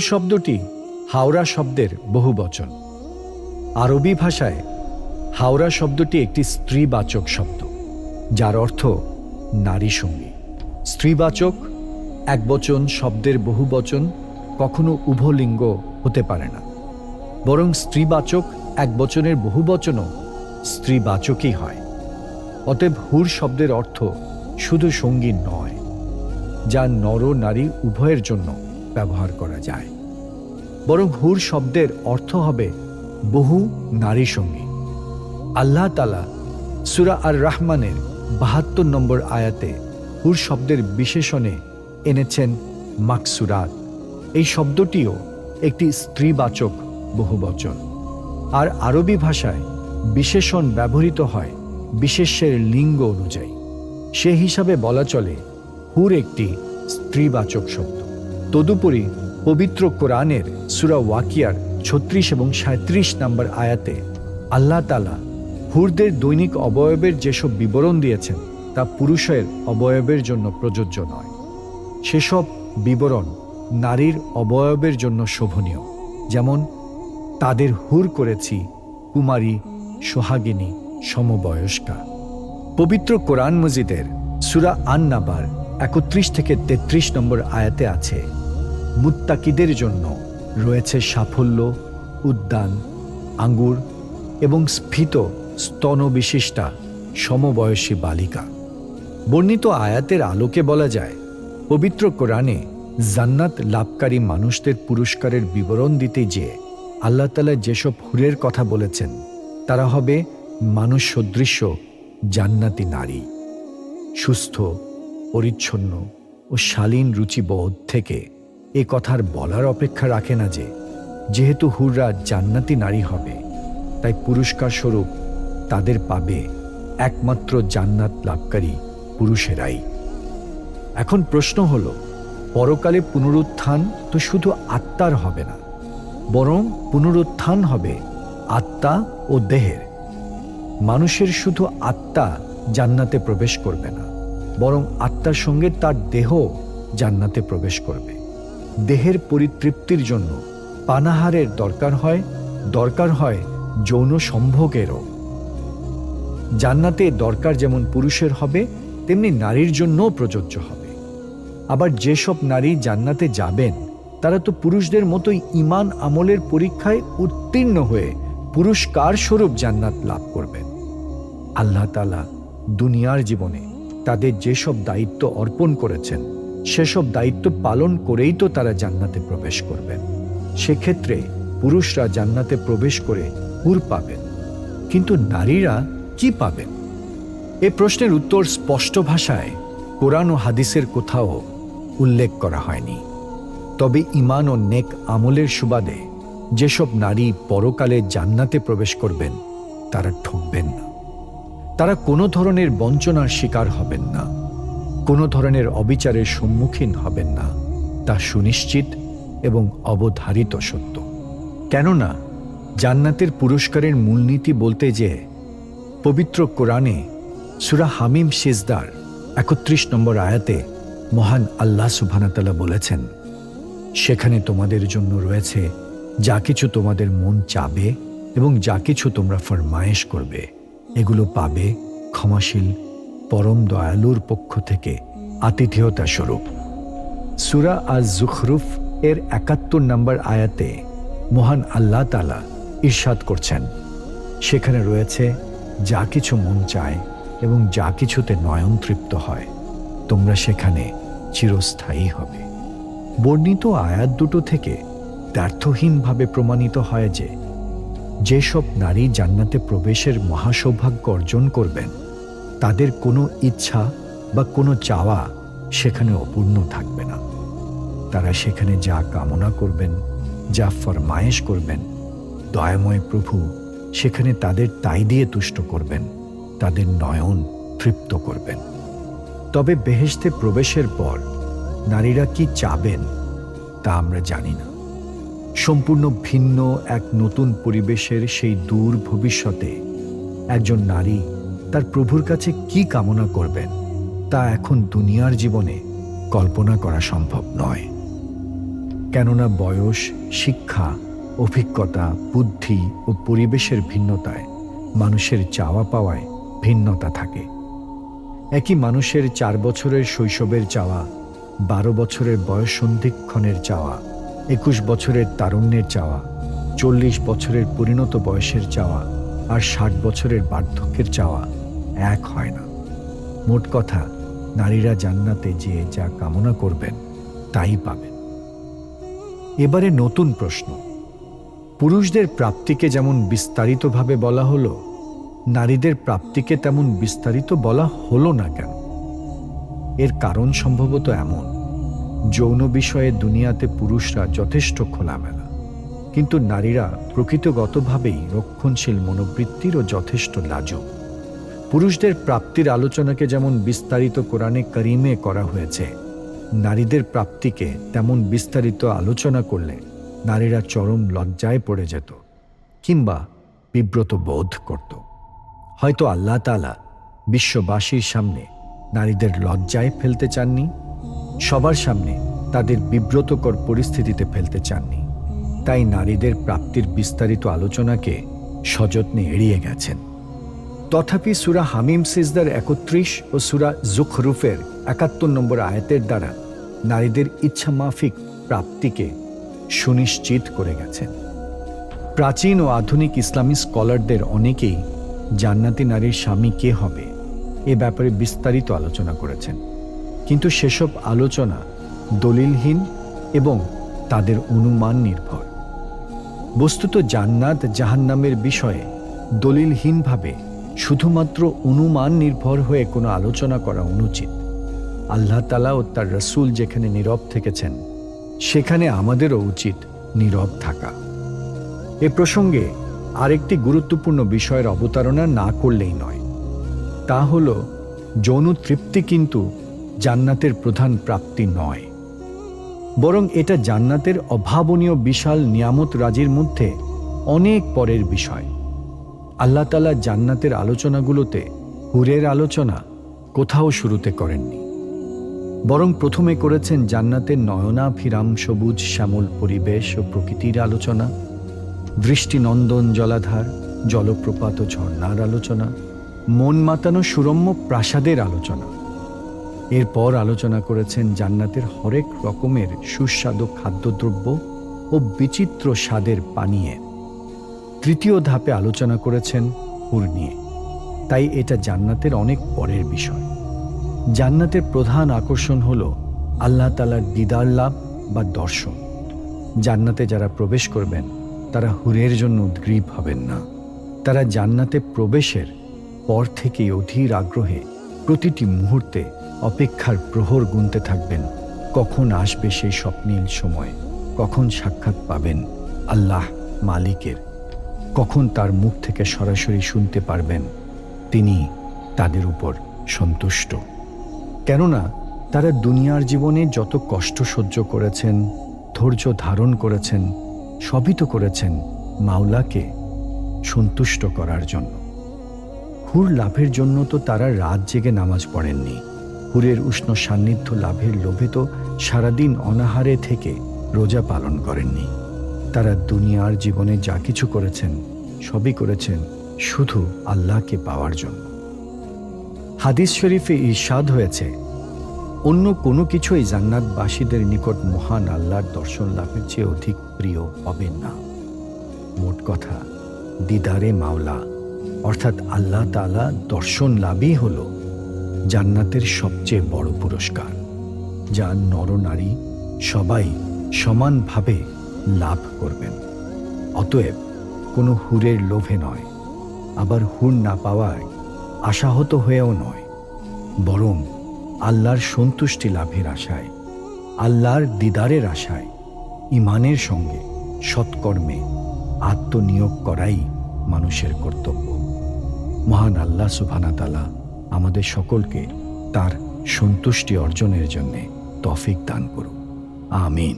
শব্দটি হাওরা শব্দের বহুবচন। আরবি ভাষায় হাওরা শব্দটি একটি স্ত্রীবাচক শব্দ, যার অর্থ নারী সঙ্গী। স্ত্রীবাচক একবচন শব্দের বহুবচন কখনো উভলিঙ্গ হতে পারে না, বরং স্ত্রীবাচক একবচনের বহুবচনও স্ত্রীবাচকই হয়। অতএব হুর শব্দের অর্থ শুধু সঙ্গী নয়, যা নর নারী উভয়ের জন্য ব্যবহার করা যায়, বরং হুর শব্দের অর্থ হবে বহু নারী সঙ্গী। আল্লাহ তাআলা সূরা আর রহমানের ৭২ নম্বর আয়াতে হুর শব্দের বিশেষণে এনেছেন মাকসুরাত। এই শব্দটিও একটি স্ত্রীবাচক বহুবচন। আর আরবি ভাষায় বিশেষণ ব্যবহৃত হয় বিশেষ্যের লিঙ্গ অনুযায়ী। সে হিসাবে বলা চলে হুর একটি স্ত্রীবাচক শব্দ। তদুপরি পবিত্র কোরআনের সূরা ওয়াকিয়ার ৩৬ এবং ৩৭ নম্বর আয়াতে আল্লাহ তাআলা হুরদের দৈনিক অবয়বের যেসব বিবরণ দিয়েছেন তা পুরুষের অবয়বের জন্য প্রযোজ্য নয়। সেসব বিবরণ নারীর অবয়বের জন্য শোভনীয়, যেমন তাদের হুর করেছি কুমারী, সোহাগিনী, সমবয়স্কা। পবিত্র কোরআন মজিদের সূরা আন-নাবার ৩১ থেকে ৩৩ নম্বর আয়াতে আছে, মুত্তাকিদের জন্য রয়েছে সাফল্য, উদ্যান, আঙ্গুর এবং স্ফীত স্তনবিশিষ্টা সমবয়সী বালিকা। বর্ণিত আয়াতের আলোকে বলা যায়, পবিত্র কোরআনে জান্নাত লাভকারী মানুষদের পুরস্কারের বিবরণ দিতে যেয়ে আল্লাহ তাআলা যেসব হুরের কথা বলেছেন তারা হবে মানুষ সদৃশ্য জান্নাতি নারী। সুস্থ, পরিচ্ছন্ন ও শালীন রুচিবোধ থেকে এ কথার বলার অপেক্ষা রাখে না যে যেহেতু হুররা জান্নাতি নারী হবে, তাই পুরস্কার স্বরূপ তাদের পাবে একমাত্র জান্নাত লাভকারী পুরুষেরাই। এখন প্রশ্ন হল, পরকালে পুনরুত্থান তো শুধু আত্মার হবে না, বরং পুনরুত্থান হবে আত্মা ও দেহের। মানুষের শুধু আত্মা জান্নাতে প্রবেশ করবে না, বরং আত্মার সঙ্গে তার দেহ জান্নাতে প্রবেশ করবে। দেহের পরিতৃপ্তির জন্য পানাহারের দরকার হয় যৌন সম্ভোগেরও। জান্নাতে দরকার যেমন পুরুষের হবে, তেমনি নারীর জন্যও প্রযোজ্য হবে। আবার যেসব নারী জান্নাতে যাবেন তারা তো পুরুষদের মতোই ঈমান আমলের পরীক্ষায় উত্তীর্ণ হয়ে পুরস্কার স্বরূপ জান্নাত লাভ করবেন। আল্লাহ তাআলা দুনিয়ার জীবনে তাদের যেসব দায়িত্ব অর্পণ করেছেন সেসব দায়িত্ব পালন করেই তো তারা জান্নাতে প্রবেশ করবেন। সেক্ষেত্রে পুরুষরা জান্নাতে প্রবেশ করে হুর পাবেন, কিন্তু নারীরা কি পাবেন? এ প্রশ্নের উত্তর স্পষ্ট ভাষায় কোরআন ও হাদিসের কোথাও উল্লেখ করা হয়নি। তবে ঈমান ও নেক আমলের সুবাদে যেসব নারী পরকালে জান্নাতে প্রবেশ করবেন তারা ঠকবেন না। তারা কোনো ধরনের বঞ্চনার শিকার হবেন না, কোনো ধরনের অবিচারের সম্মুখীন হবেন না, তা সুনিশ্চিত এবং অবধারিত সত্য। কেননা জান্নাতের পুরস্কারের মূলনীতি বলতে যে পবিত্র কোরআনে সূরা হামিম সিজদার ৩১ নম্বর আয়াতে মহান আল্লাহ সুবহানাহু ওয়া তাআলা বলেছেন, সেখানে তোমাদের জন্য রয়েছে যা কিছু তোমাদের মন চাবে এবং যা কিছু তোমরা ফরমায়েশ করবে, এগুলো পাবে ক্ষমাশীল পরম দয়ালুর পক্ষ থেকে আতিথেয়তা স্বরূপ। সূরা আজ-জুখরুফ এর ৭১ নম্বর আয়াতে মহান আল্লাহ তাআলা ইরশাদ করছেন, সেখানে রয়েছে যা কিছু মন চায় এবং যা কিছুতে নয়ন তৃপ্ত হয়, তোমরা সেখানে চিরস্থায়ী হবে। বর্ণিত আয়াত দুটো থেকে দ্ব্যর্থহীনভাবে প্রমাণিত হয় যে যেসব নারী জান্নাতে প্রবেশের মহাসৌভাগ্য অর্জন করবেন তাদের কোনো ইচ্ছা বা কোনো চাওয়া সেখানে অপূর্ণ থাকবে না। তারা সেখানে যা কামনা করবেন, যা ফরমায়েশ করবেন, দয়াময় প্রভু সেখানে তাদের তাই দিয়ে তুষ্ট করবেন, তাদের নয়ন তৃপ্ত করবেন। তবে বেহেশতে প্রবেশের পর নারীরা কি চাবেন তা আমরা জানি না। সম্পূর্ণ ভিন্ন এক নতুন পরিবেশের সেই দূর ভবিষ্যতে একজন নারী তার প্রভুর কাছে কি কামনা করবেন তা এখন দুনিয়ার জীবনে কল্পনা করা সম্ভব নয়। কেননা বয়স, শিক্ষা, অভিজ্ঞতা, বুদ্ধি ও পরিবেশের ভিন্নতায় মানুষের চাওয়া পাওয়ায় ভিন্নতা থাকে। একই মানুষের 4 বছরের শৈশবের চাওয়া, 12 বছরের বয়স সন্ধিক্ষণের চাওয়া, 21 বছরের তারুণ্যের চাওয়া, 40 বছরের পরিণত বয়সের চাওয়া আর 60 বছরের বার্ধক্যের চাওয়া এক হয় না। মোট কথা, নারীরা জান্নাতে যে যা কামনা করবেন তাই পাবেন। এবারে নতুন প্রশ্ন, পুরুষদের প্রাপ্তিকে যেমন বিস্তারিতভাবে বলা হলো, নারীদের প্রাপ্তিকে তেমন বিস্তারিত বলা হলো না কেন? এর কারণ সম্ভবত এমন, যৌন বিষয়ে দুনিয়াতে পুরুষরা যথেষ্ট খোলামেলা, কিন্তু নারীরা প্রকৃতগতভাবেই রক্ষণশীল মনোবৃত্তির ও যথেষ্ট লাজুক। পুরুষদের প্রাপ্তির আলোচনাকে যেমন বিস্তারিত কোরআনে কারিমে করা হয়েছে, নারীদের প্রাপ্তিকে তেমন বিস্তারিত আলোচনা করলে নারীরা চরম লজ্জায় পড়ে যেত কিংবা বিব্রত বোধ করত। হয়তো আল্লাহ তাআলা বিশ্ববাসীর সামনে নারীদের লজ্জায় ফেলতে চাননি, সবার সামনে তাদের বিব্রতকর পরিস্থিতিতে ফেলতে চাননি, তাই নারীদের প্রাপ্তির বিস্তারিত আলোচনাকে সযত্নে এড়িয়ে গেছেন। তথাপি সূরা হামিম সিজদার 31 ও সূরা যুখরুফের 71 নম্বর আয়াতের দ্বারা নারীদের ইচ্ছা মাফিক প্রাপ্তিকে সুনিশ্চিত করে গেছেন। প্রাচীন ও আধুনিক ইসলামী স্কলারদের অনেকেই জান্নাতি নারীর স্বামী কে হবে এ ব্যাপারে বিস্তারিত আলোচনা করেছেন, কিন্তু সেসব আলোচনা দলিলহীন এবং তাদের অনুমান নির্ভর। বস্তুত জান্নাত জাহান্নামের বিষয়ে দলিলহীনভাবে শুধুমাত্র অনুমান নির্ভর হয়ে কোনো আলোচনা করা অনুচিত। আল্লাহ তাআলা ও তার রাসূল যেখানে নীরব থেকেছেন, সেখানে আমাদেরও উচিত নীরব থাকা। এ প্রসঙ্গে আরেকটি গুরুত্বপূর্ণ বিষয়ের অবতারণা না করলেই নয়, তা হল যৌন তৃপ্তি কিন্তু জান্নাতের প্রধান প্রাপ্তি নয়, বরং এটা জান্নাতের অভাবনীয় বিশাল নিয়ামত রাজির মধ্যে অনেক পরের বিষয়। আল্লাহ তাআলা জান্নাতের আলোচনাগুলোতে হুরের আলোচনা কোথাও শুরুতে করেননি, বরং প্রথমে করেছেন জান্নাতের নয়নাভিরাম সবুজ শ্যামল পরিবেশ ও প্রকৃতির আলোচনা, দৃষ্টিনন্দন জলাধার, জলপ্রপাত ও ঝর্ণার আলোচনা, মন মাতানো সুরম্য প্রাসাদের আলোচনা। এরপর আলোচনা করেছেন জান্নাতের হরেক রকমের সুস্বাদু খাদ্যদ্রব্য ও বিচিত্র স্বাদের পানীয়। তৃতীয় ধাপে আলোচনা করেছেন হুর নিয়ে, তাই এটা জান্নাতের অনেক পরের বিষয়। জান্নাতের প্রধান আকর্ষণ হল আল্লাহ তাআলার দিদার লাভ বা দর্শন। জান্নাতে যারা প্রবেশ করবেন তারা হুরের জন্য উদ্গ্রীব হবেন না, তারা জান্নাতে প্রবেশের পর থেকেই অধীর আগ্রহে প্রতিটি মুহূর্তে অপেক্ষার প্রহর গুনতে থাকবেন, কখন আসবে সেই স্বপ্নীল সময়, কখন সাক্ষাৎ পাবেন আল্লাহ মালিকের, কখন তার মুখ থেকে সরাসরি শুনতে পারবেন তিনি তাদের উপর সন্তুষ্ট। কেননা তারা দুনিয়ার জীবনে যত কষ্ট সহ্য করেছেন, ধৈর্য ধারণ করেছেন, সবই তো করেছেন মাওলাকে সন্তুষ্ট করার জন্য। হুর লাভের জন্য তো তারা রাত জেগে নামাজ পড়েননি, হুরের উষ্ণ সান্নিধ্য লাভের লোভে তো সারাদিন অনাহারে থেকে রোজা পালন করেননি। তারা দুনিয়ার জীবনে যা কিছু করেছেন সবই করেছেন শুধু আল্লাহকে পাওয়ার জন্য। হাদিস শরীফে ইরশাদ হয়েছে, অন্য কোনো কিছুই জান্নাতবাসীদের নিকট মহান আল্লাহর দর্শন লাভের চেয়ে অধিক প্রিয় হবে না। মোট কথা, দিদারে মাওলা অর্থাৎ আল্লাহ তাআলা দর্শন লাভই হল জান্নাতের সবচেয়ে বড় পুরস্কার, যা নরনারী সবাই সমানভাবে লাভ করবেন। অতএব কোনো হুরের লোভে নয়, আবার হুর না পাওয়ায় আশাহত হয়েও নয়, বরং আল্লাহর সন্তুষ্টি লাভের আশায়, আল্লাহর দিদারের আশায় ঈমানের সঙ্গে সৎকর্মে আত্মনিয়োগ করাই মানুষের কর্তব্য। মহান আল্লাহ সুবহানাহু ওয়া তাআলা আমাদের সকলকে তার সন্তুষ্টি অর্জনের জন্য তৌফিক দান করুন। আমিন।